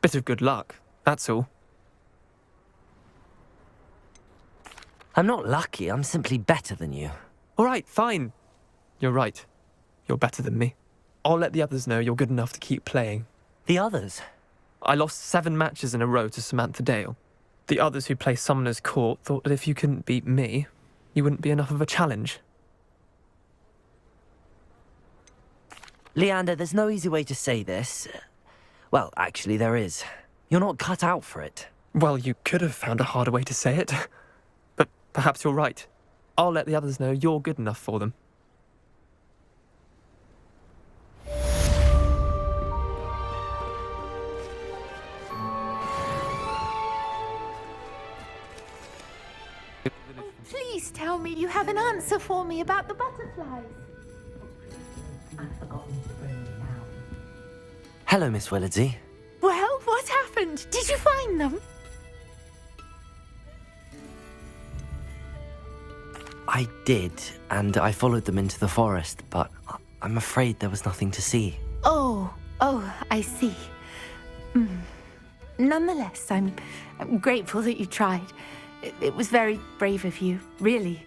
Bit of good luck, that's all. I'm not lucky, I'm simply better than you. All right, fine. You're right. You're better than me. I'll let the others know you're good enough to keep playing. The others? I lost 7 matches in a row to Samantha Dale. The others who play Summoner's Court thought that if you couldn't beat me, you wouldn't be enough of a challenge. Leander, there's no easy way to say this. Well, actually there is. You're not cut out for it. Well, you could have found a harder way to say it. But perhaps you're right. I'll let the others know you're good enough for them. Please tell me you have an answer for me about the butterflies. I've forgotten to bring them down. Hello, Miss Willardsey. Well, what happened? Did you find them? I did, and I followed them into the forest, but I'm afraid there was nothing to see. Oh, I see. Nonetheless, I'm grateful that you tried. It was very brave of you, really.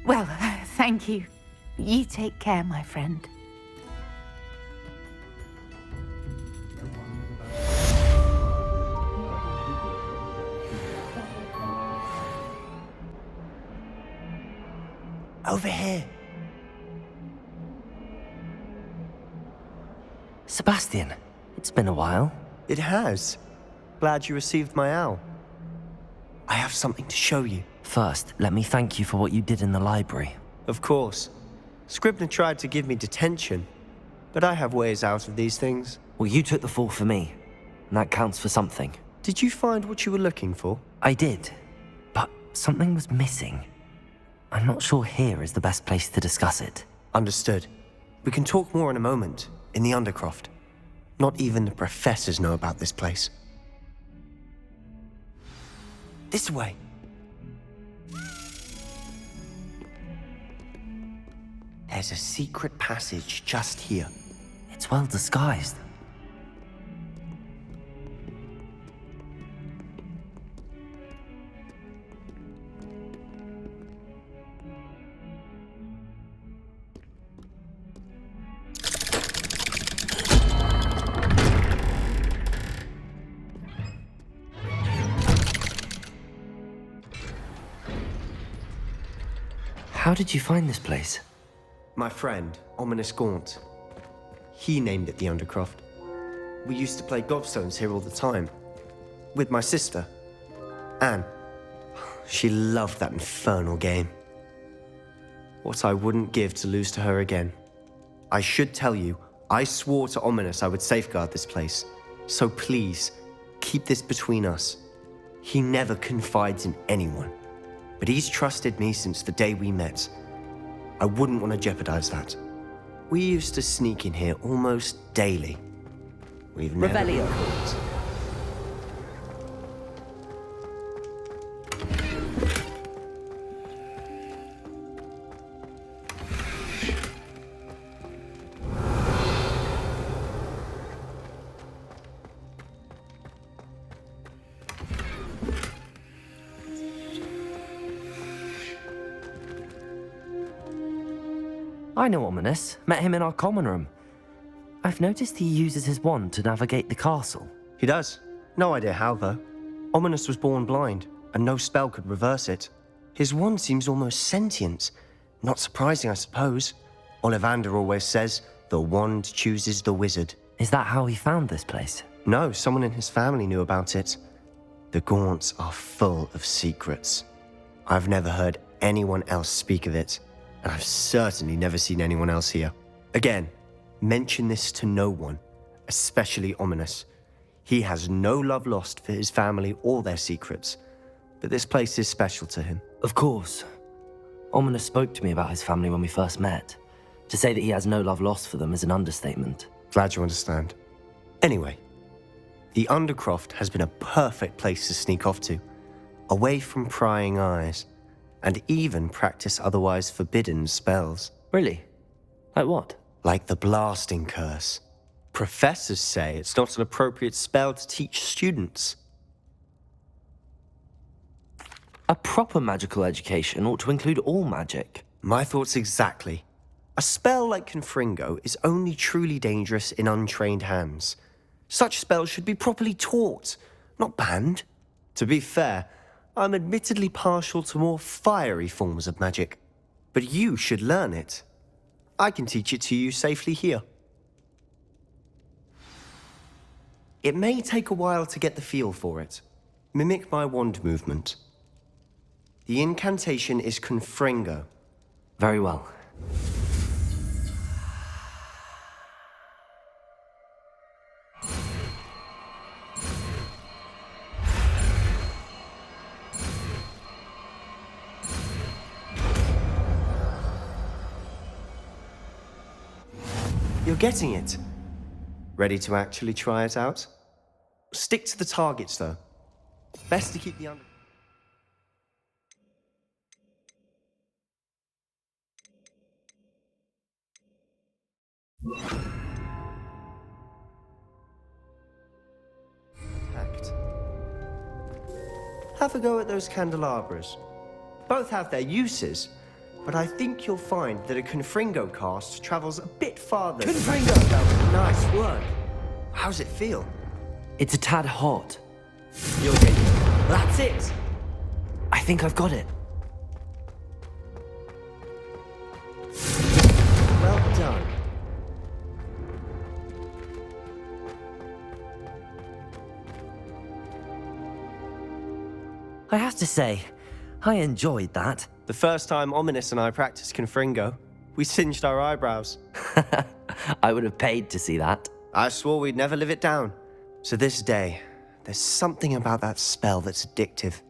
Well, thank you. You take care, my friend. Over here. Sebastian, it's been a while. It has. Glad you received my owl. I have something to show you. First, let me thank you for what you did in the library. Of course. Scribner tried to give me detention, but I have ways out of these things. Well, you took the fall for me, and that counts for something. Did you find what you were looking for? I did, but something was missing. I'm not sure here is the best place to discuss it. Understood. We can talk more in a moment, in the Undercroft. Not even the professors know about this place. This way. There's a secret passage just here. It's well disguised. How did you find this place? My friend, Ominous Gaunt. He named it the Undercroft. We used to play gobstones here all the time. With my sister, Anne. She loved that infernal game. What I wouldn't give to lose to her again. I should tell you, I swore to Ominous I would safeguard this place. So please, keep this between us. He never confides in anyone. But he's trusted me since the day we met. I wouldn't want to jeopardize that. We used to sneak in here almost daily. We've never been caught. I know Ominous. Met him in our common room. I've noticed he uses his wand to navigate the castle. He does. No idea how, though. Ominous was born blind, and no spell could reverse it. His wand seems almost sentient. Not surprising, I suppose. Ollivander always says, the wand chooses the wizard. Is that how he found this place? No, someone in his family knew about it. The Gaunts are full of secrets. I've never heard anyone else speak of it, and I've certainly never seen anyone else here. Again, mention this to no one, especially Ominous. He has no love lost for his family or their secrets, but this place is special to him. Of course. Ominous spoke to me about his family when we first met. To say that he has no love lost for them is an understatement. Glad you understand. Anyway, the Undercroft has been a perfect place to sneak off to, away from prying eyes, and even practice otherwise forbidden spells. Really? Like what? Like the blasting curse. Professors say it's not an appropriate spell to teach students. A proper magical education ought to include all magic. My thoughts exactly. A spell like Confringo is only truly dangerous in untrained hands. Such spells should be properly taught, not banned. To be fair, I'm admittedly partial to more fiery forms of magic. But you should learn it. I can teach it to you safely here. It may take a while to get the feel for it. Mimic my wand movement. The incantation is Confringo. Very well. You're getting it. Ready to actually try it out? Stick to the targets, though. Best to keep the under... Packed. Have a go at those candelabras. Both have their uses, but I think you'll find that a Confringo cast travels a bit farther. Confringo! Nice work. How's it feel? It's a tad hot. You're getting it. That's it! I think I've got it. Well done. I have to say, I enjoyed that. The first time Ominous and I practiced Confringo, we singed our eyebrows. I would have paid to see that. I swore we'd never live it down. So this day, there's something about that spell that's addictive.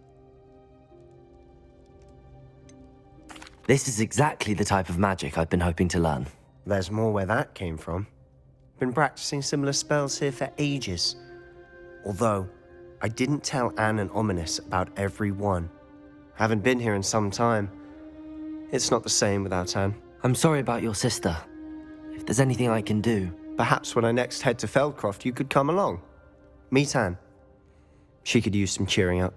This is exactly the type of magic I've been hoping to learn. There's more where that came from. Been practicing similar spells here for ages. Although, I didn't tell Anne and Ominous about every one. Haven't been here in some time. It's not the same without Anne. I'm sorry about your sister. If there's anything I can do... Perhaps when I next head to Feldcroft, you could come along. Meet Anne. She could use some cheering up.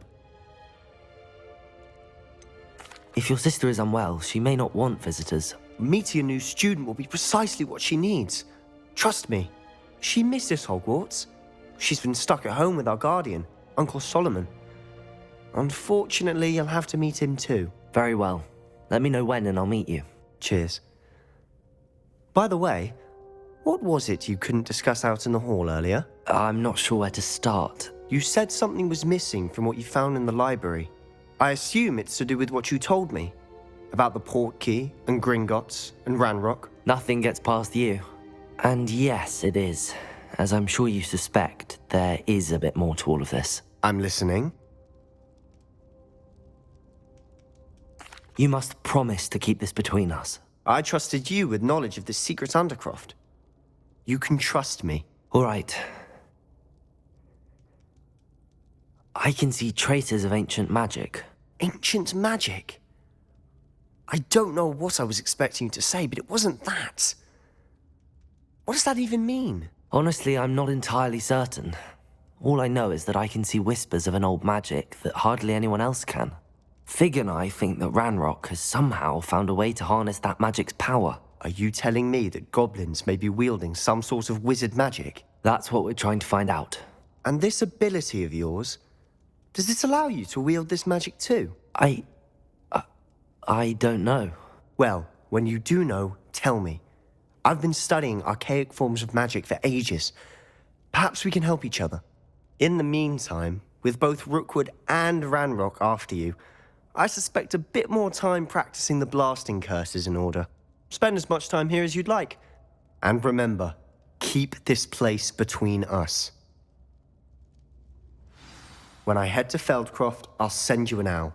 If your sister is unwell, she may not want visitors. Meeting a new student will be precisely what she needs. Trust me. She misses Hogwarts. She's been stuck at home with our guardian, Uncle Solomon. Unfortunately, you'll have to meet him too. Very well. Let me know when and I'll meet you. Cheers. By the way, what was it you couldn't discuss out in the hall earlier? I'm not sure where to start. You said something was missing from what you found in the library. I assume it's to do with what you told me. About the Portkey and Gringotts and Ranrock. Nothing gets past you. And yes, it is. As I'm sure you suspect, there is a bit more to all of this. I'm listening. You must promise to keep this between us. I trusted you with knowledge of the secret Undercroft. You can trust me. All right. I can see traces of ancient magic. Ancient magic? I don't know what I was expecting you to say, but it wasn't that. What does that even mean? Honestly, I'm not entirely certain. All I know is that I can see whispers of an old magic that hardly anyone else can. Fig and I think that Ranrock has somehow found a way to harness that magic's power. Are you telling me that goblins may be wielding some sort of wizard magic? That's what we're trying to find out. And this ability of yours, does it allow you to wield this magic too? I don't know. Well, when you do know, tell me. I've been studying archaic forms of magic for ages. Perhaps we can help each other. In the meantime, with both Rookwood and Ranrock after you, I suspect a bit more time practicing the blasting curse is in order. Spend as much time here as you'd like. And remember, keep this place between us. When I head to Feldcroft, I'll send you an owl.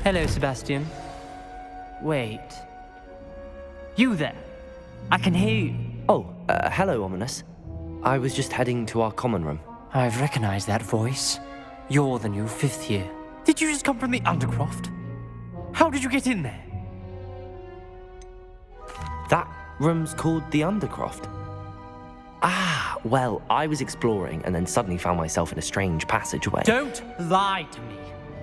Hello, Sebastian. Wait. You there. I can hear you. Oh, hello, Ominous. I was just heading to our common room. I've recognized that voice. You're the new 5th year. Did you just come from the Undercroft? How did you get in there? That room's called the Undercroft. Ah, well, I was exploring and then suddenly found myself in a strange passageway. Don't lie to me.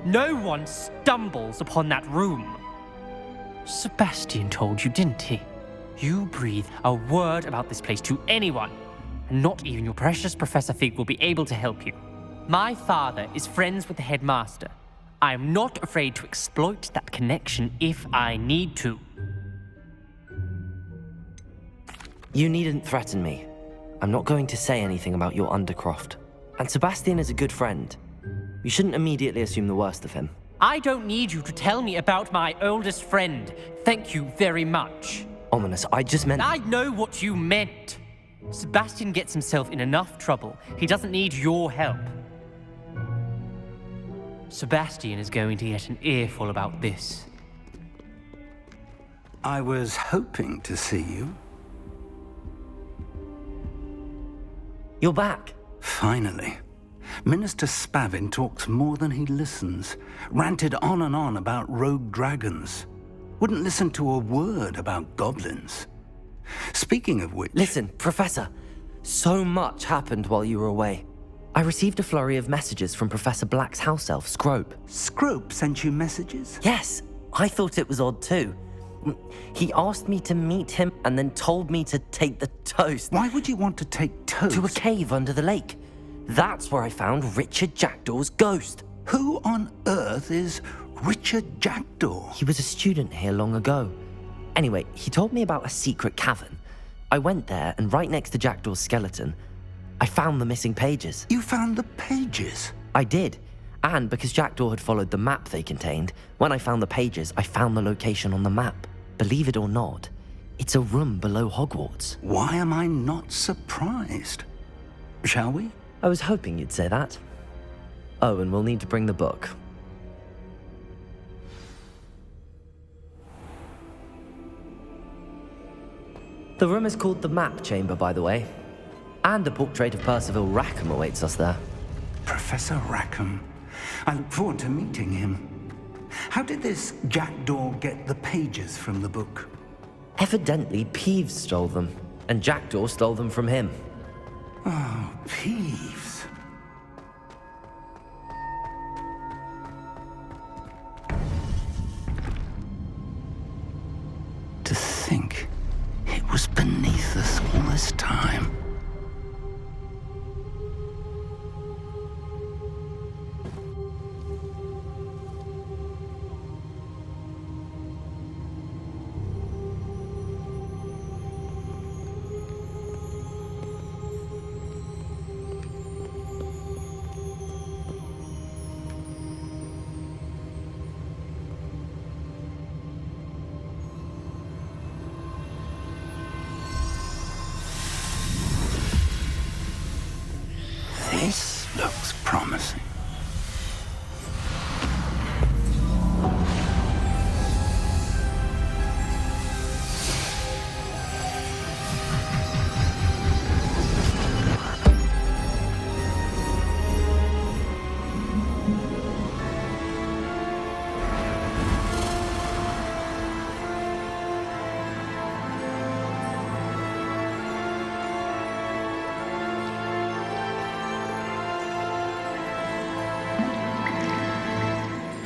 No one stumbles upon that room. Sebastian told you, didn't he? You breathe a word about this place to anyone, and not even your precious Professor Fig will be able to help you. My father is friends with the headmaster. I am not afraid to exploit that connection if I need to. You needn't threaten me. I'm not going to say anything about your Undercroft. And Sebastian is a good friend. You shouldn't immediately assume the worst of him. I don't need you to tell me about my oldest friend. Thank you very much. Ominous, I just meant... I know what you meant. Sebastian gets himself in enough trouble. He doesn't need your help. Sebastian is going to get an earful about this. I was hoping to see you. You're back. Finally. Minister Spavin talks more than he listens. Ranted on and on about rogue dragons. Wouldn't listen to a word about goblins. Speaking of which... Listen, Professor. So much happened while you were away. I received a flurry of messages from Professor Black's house elf, Scrope. Scrope sent you messages? Yes, I thought it was odd too. He asked me to meet him and then told me to take the toast. Why would you want to take toast? To a cave under the lake. That's where I found Richard Jackdaw's ghost. Who on earth is Richard Jackdaw? He was a student here long ago. Anyway, he told me about a secret cavern. I went there, and right next to Jackdaw's skeleton, I found the missing pages. You found the pages? I did. And because Jackdaw had followed the map they contained, when I found the pages, I found the location on the map. Believe it or not, it's a room below Hogwarts. Why am I not surprised? Shall we? I was hoping you'd say that. Oh, and we'll need to bring the book. The room is called the Map Chamber, by the way. And a portrait of Percival Rackham awaits us there. Professor Rackham. I look forward to meeting him. How did this Jackdaw get the pages from the book? Evidently, Peeves stole them, and Jackdaw stole them from him. Oh, Peeves. To think it was beneath us all this time. This looks promising.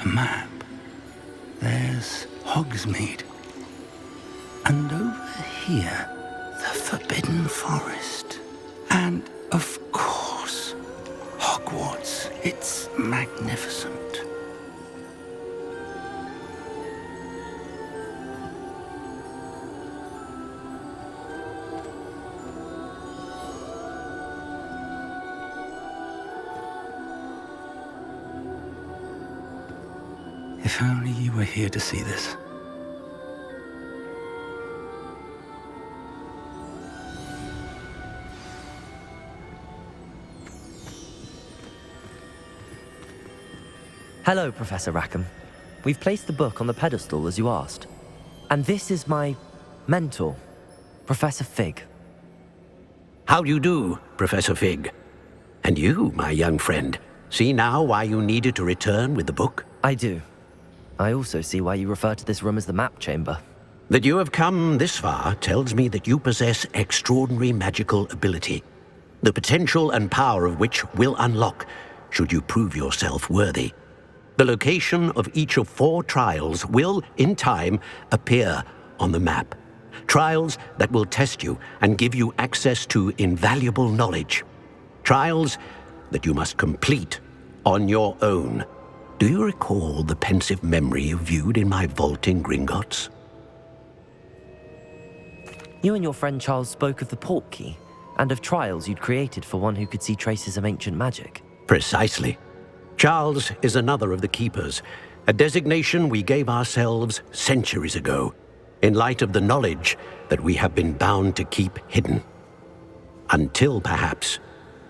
Map. There's Hogsmeade. And over here, the Forbidden Forest. And, of course, Hogwarts. It's magnificent. If only you were here to see this. Hello, Professor Rackham. We've placed the book on the pedestal as you asked. And this is my Mentor, Professor Fig. How do you do, Professor Fig? And you, my young friend, see now why you needed to return with the book? I do. I also see why you refer to this room as the map chamber. That you have come this far tells me that you possess extraordinary magical ability, the potential and power of which will unlock should you prove yourself worthy. The location of each of 4 trials will, in time, appear on the map. Trials that will test you and give you access to invaluable knowledge. Trials that you must complete on your own. Do you recall the pensive memory you viewed in my vault in Gringotts? You and your friend Charles spoke of the port key, and of trials you'd created for one who could see traces of ancient magic. Precisely. Charles is another of the Keepers, a designation we gave ourselves centuries ago, in light of the knowledge that we have been bound to keep hidden. Until perhaps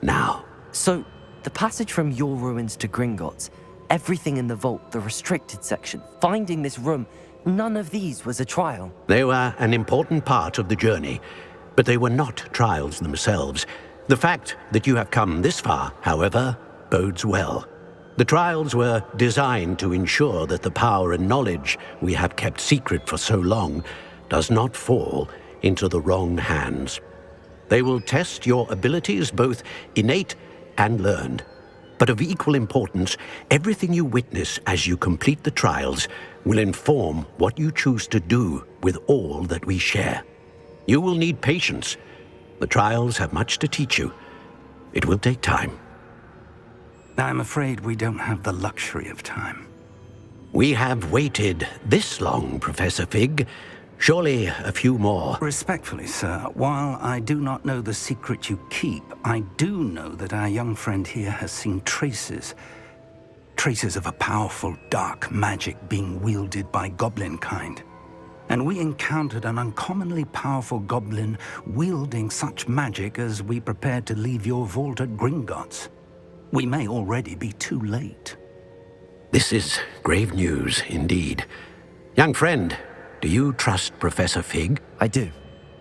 now. So, the passage from your ruins to Gringotts, everything in the vault, the restricted section, finding this room, none of these was a trial. They were an important part of the journey, but they were not trials themselves. The fact that you have come this far, however, bodes well. The trials were designed to ensure that the power and knowledge we have kept secret for so long does not fall into the wrong hands. They will test your abilities, both innate and learned. But of equal importance, everything you witness as you complete the trials will inform what you choose to do with all that we share. You will need patience. The trials have much to teach you. It will take time. I'm afraid we don't have the luxury of time. We have waited this long, Professor Fig. Surely a few more. Respectfully, sir, while I do not know the secret you keep, I do know that our young friend here has seen traces of a powerful dark magic being wielded by goblin kind. And we encountered an uncommonly powerful goblin wielding such magic as we prepared to leave your vault at Gringotts. We may already be too late. This is grave news indeed. Young friend, do you trust Professor Fig? I do.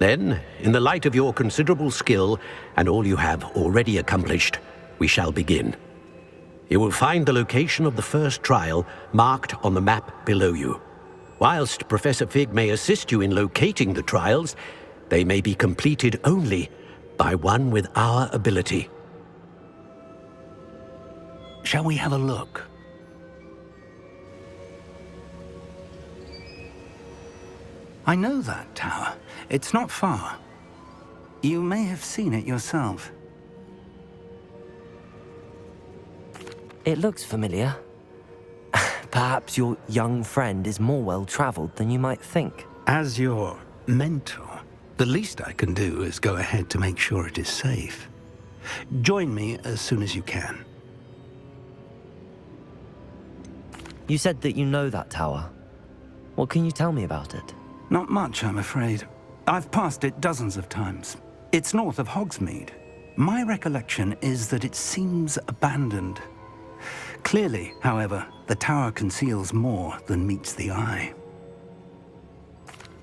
Then, in the light of your considerable skill and all you have already accomplished, we shall begin. You will find the location of the first trial marked on the map below you. Whilst Professor Fig may assist you in locating the trials, they may be completed only by one with our ability. Shall we have a look? I know that tower. It's not far. You may have seen it yourself. It looks familiar. Perhaps your young friend is more well-traveled than you might think. As your mentor, the least I can do is go ahead to make sure it is safe. Join me as soon as you can. You said that you know that tower. What can you tell me about it? Not much, I'm afraid. I've passed it dozens of times. It's north of Hogsmeade. My recollection is that it seems abandoned. Clearly, however, the tower conceals more than meets the eye.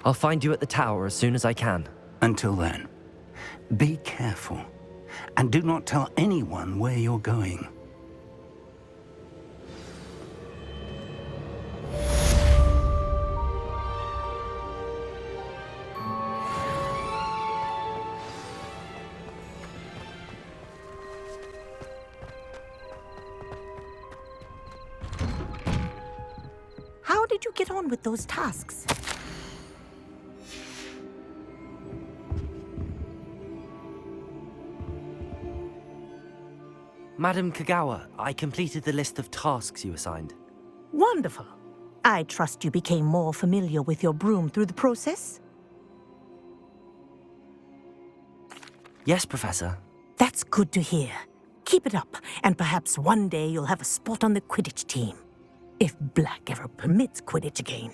I'll find you at the tower as soon as I can. Until then, be careful, and do not tell anyone where you're going. How did you get on with those tasks? Madam Kagawa, I completed the list of tasks you assigned. Wonderful. I trust you became more familiar with your broom through the process? Yes, Professor. That's good to hear. Keep it up, and perhaps one day you'll have a spot on the Quidditch team. If Black ever permits Quidditch again.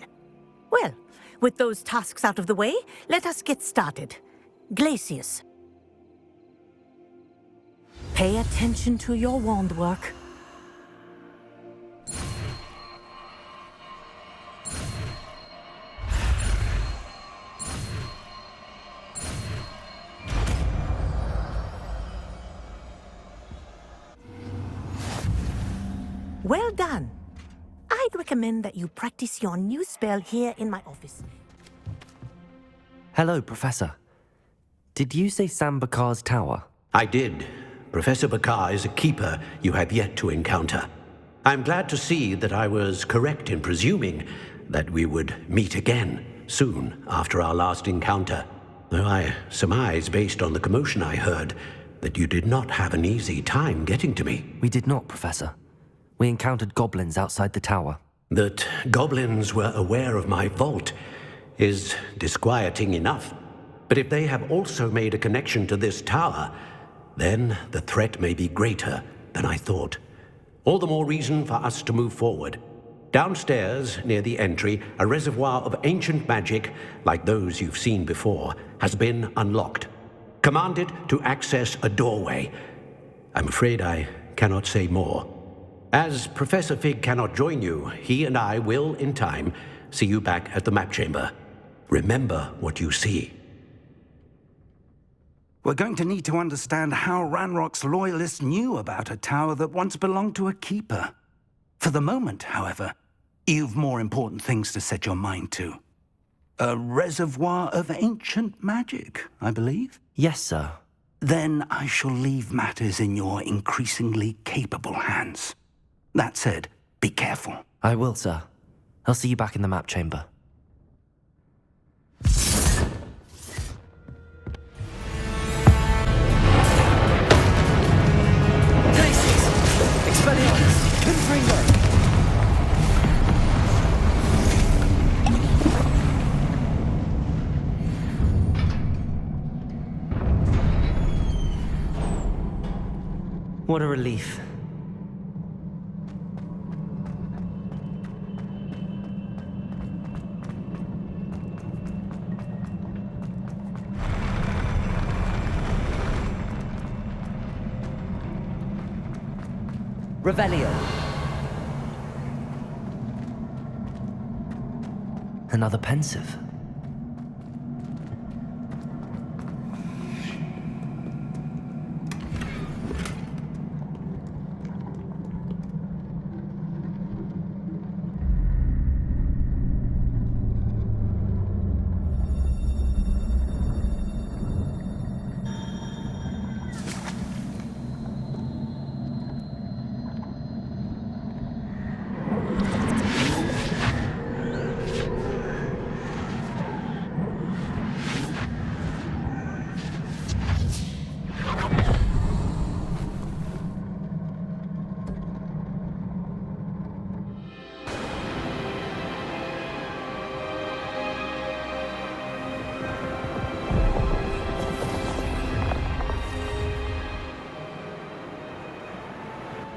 Well, with those tasks out of the way, let us get started. Glacius. Pay attention to your wand work. Well done. I'd recommend that you practice your new spell here in my office. Hello, Professor. Did you say Sam Bakar's tower? I did. Professor Bakar is a keeper you have yet to encounter. I'm glad to see that I was correct in presuming that we would meet again soon after our last encounter, though I surmise, based on the commotion I heard, that you did not have an easy time getting to me. We did not, Professor. We encountered goblins outside the tower. That goblins were aware of my vault is disquieting enough. But if they have also made a connection to this tower, then the threat may be greater than I thought. All the more reason for us to move forward. Downstairs, near the entry, a reservoir of ancient magic, like those you've seen before, has been unlocked. Command it to access a doorway. I'm afraid I cannot say more. As Professor Fig cannot join you, he and I will, in time, see you back at the map chamber. Remember what you see. We're going to need to understand how Ranrock's loyalists knew about a tower that once belonged to a keeper. For the moment, however, you've more important things to set your mind to. A reservoir of ancient magic, I believe? Yes, sir. Then I shall leave matters in your increasingly capable hands. That said, be careful. I will, sir. I'll see you back in the map chamber. What a relief. Revelio. Another pensive.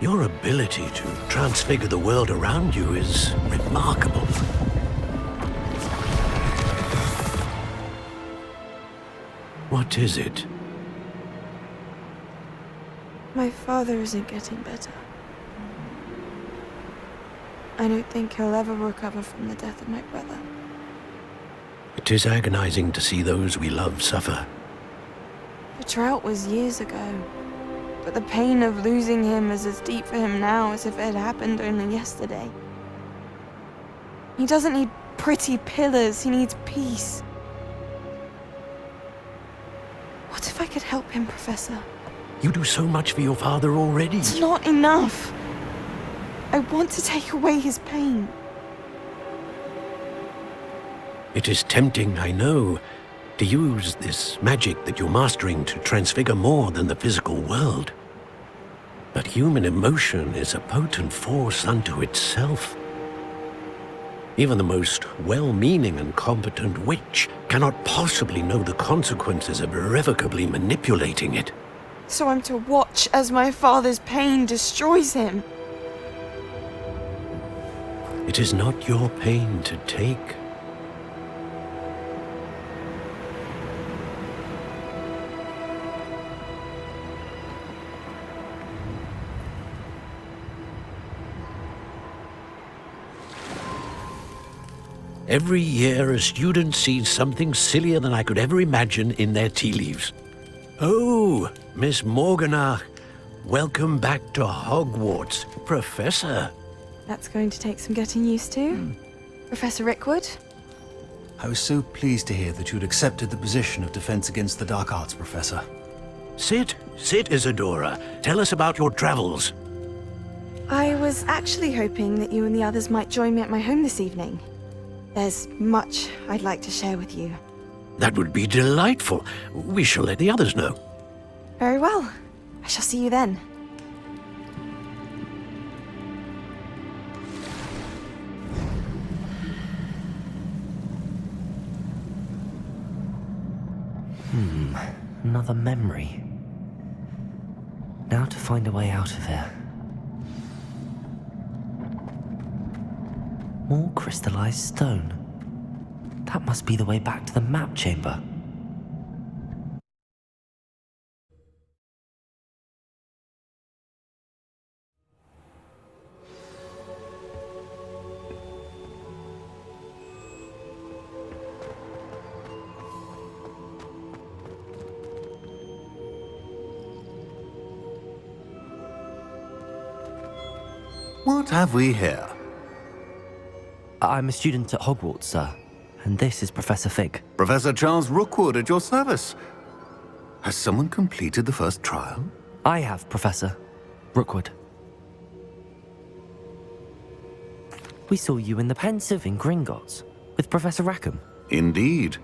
Your ability to transfigure the world around you is remarkable. What is it? My father isn't getting better. I don't think he'll ever recover from the death of my brother. It is agonizing to see those we love suffer. The drought was years ago, but the pain of losing him is as deep for him now as if it had happened only yesterday. He doesn't need pretty pillars, he needs peace. What if I could help him, Professor? You do so much for your father already. It's not enough. I want to take away his pain. It is tempting, I know, to use this magic that you're mastering to transfigure more than the physical world. But human emotion is a potent force unto itself. Even the most well-meaning and competent witch cannot possibly know the consequences of irrevocably manipulating it. So I'm to watch as my father's pain destroys him. It is not your pain to take. Every year, a student sees something sillier than I could ever imagine in their tea leaves. Oh, Miss Morganach, welcome back to Hogwarts. Professor, That's going to take some getting used to. Professor Rickwood? I was so pleased to hear that you'd accepted the position of Defense Against the Dark Arts Professor. Sit, Isadora. Tell us about your travels. I was actually hoping that you and the others might join me at my home this evening. There's much I'd like to share with you. That would be delightful. We shall let the others know. Very well. I shall see you then. Another memory. Now to find a way out of here. More crystallized stone. That must be the way back to the map chamber. What have we here? I'm a student at Hogwarts, sir. And this is Professor Fig. Professor Charles Rookwood at your service. Has someone completed the first trial? I have, Professor Rookwood. We saw you in the Pensive in Gringotts with Professor Rackham. Indeed.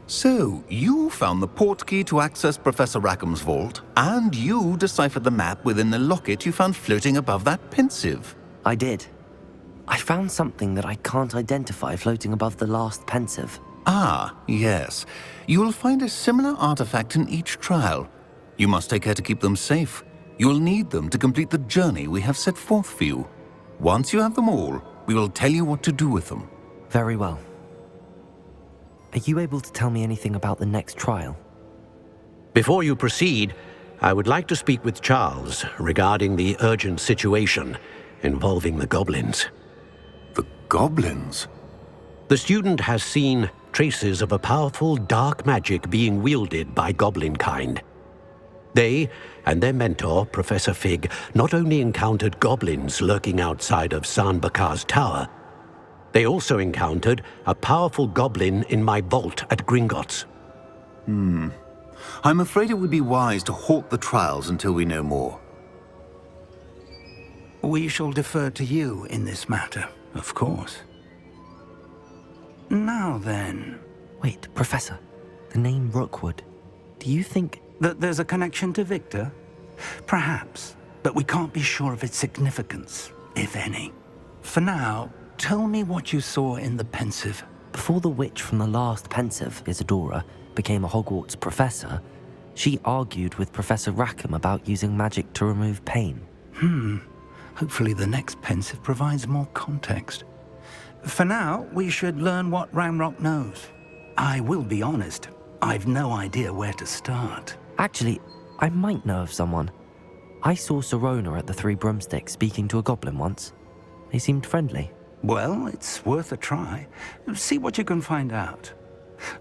So, you found the portkey to access Professor Rackham's vault, and you deciphered the map within the locket you found floating above that Pensive. I did. I found something that I can't identify floating above the last Pensive. Ah, yes. You will find a similar artifact in each trial. You must take care to keep them safe. You will need them to complete the journey we have set forth for you. Once you have them all, we will tell you what to do with them. Very well. Are you able to tell me anything about the next trial? Before you proceed, I would like to speak with Charles regarding the urgent situation involving the goblins. The goblins? The student has seen traces of a powerful dark magic being wielded by goblin kind. They and their mentor, Professor Fig, not only encountered goblins lurking outside of San Bakar's tower, they also encountered a powerful goblin in my vault at Gringotts. I'm afraid it would be wise to halt the trials until we know more. We shall defer to you in this matter, of course. Now then... Wait, Professor. The name Rookwood. Do you think... that there's a connection to Victor? Perhaps, but we can't be sure of its significance, if any. For now, tell me what you saw in the Pensive. Before the witch from the last Pensive, Isadora, became a Hogwarts professor, she argued with Professor Rackham about using magic to remove pain. Hopefully the next Pensive provides more context. For now, we should learn what Ranrock knows. I will be honest, I've no idea where to start. Actually, I might know of someone. I saw Serona at the Three Broomsticks speaking to a goblin once. They seemed friendly. Well, it's worth a try. See what you can find out.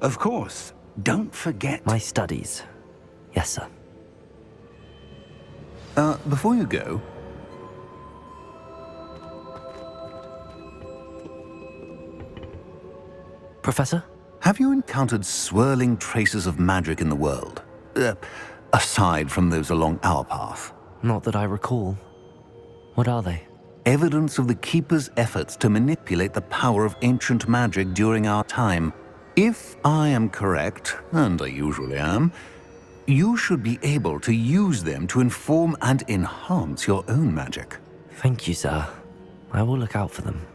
Of course, don't forget... My studies. Yes, sir. Before you go... Professor? Have you encountered swirling traces of magic in the world? Aside from those along our path? Not that I recall. What are they? Evidence of the Keeper's efforts to manipulate the power of ancient magic during our time. If I am correct, and I usually am, you should be able to use them to inform and enhance your own magic. Thank you, sir. I will look out for them.